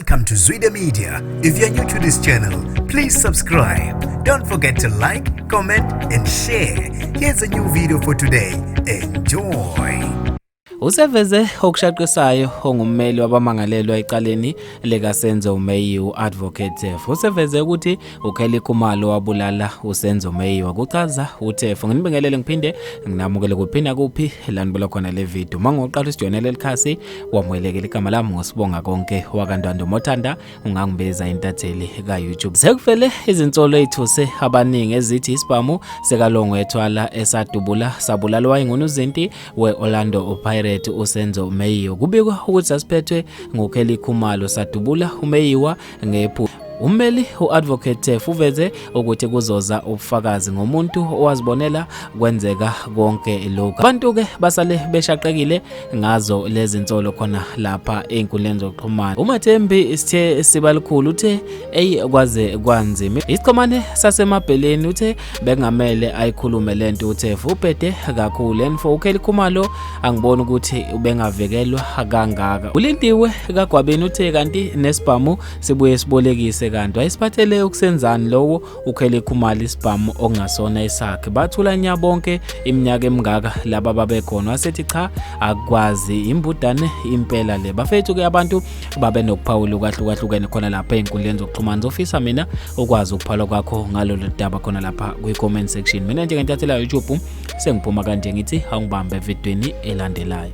Welcome to Zwida Media. If you're new to this channel, please subscribe. Don't forget to like, comment, and share. Here's a new video for today. Enjoy. Useveze okushaqisayo ongummeli wabamangalelwa ecaleni leka Senzo Meyiwa advocate. Useveze ukuthi ukheli khumalo wabulala uSenzo Meyiwa. Kuchaza uThefo nginibingelele ngiphinde nginamukele kuphina kuphi lanibula khona le video. Mangoqala isijonele likhasi wamwelekela igama lami ngosibonga konke wakandwando mothanda ungangibeza intatheli ka YouTube. Sekvele izinsolo ezithuse abaningi ezithi isibhamu sekalongo ethwala esadubula sabulalwa ingunuzinti we Orlando Pirates uSenzo Meyiwa. Kubikwa ukuthi asiphethwe ngokheli khumalo sadubula uMeyiwa ngephu. Ummeli uadvocate uveze ukuthi kuzoza ubufakazi ngomuntu owazibonela kwenzeka konke lokho. Abantu ke basale beshaqekile ngazo lezi insolo khona lapha einkundleni zokuxhumana. uMathembi isithe sibalikhulu uthe kwaze kwanzima. Isiqomane sasemabheleni uthe bengamele ayikhulume lento uThefo ubhede kakhulu enfo ukheli khumalo angibona ukuthi ubengavekelwa kangaka. Ulindiwe kaGwabeni uthe kanti nesibhamu sibuye sibolekise kanti ayisiphathele ukusenzani lowo ukhele khumala isibhamu okungasona isakhe. Bathula nya bonke iminyaka emingaka laba babekhona wasethi cha akwazi imbudane impela le. Bafethu ke abantu babe nokuphawula ukahlukahlukene khona lapha einkundleni zokuxhumana. Zofisa mina ukwazi ukuphala kwakho ngalolu daba khona lapha kwi-comment section. Mina njengentathela YouTube sengiphuma kanje ngithi awungibambe evidweni elandelayo.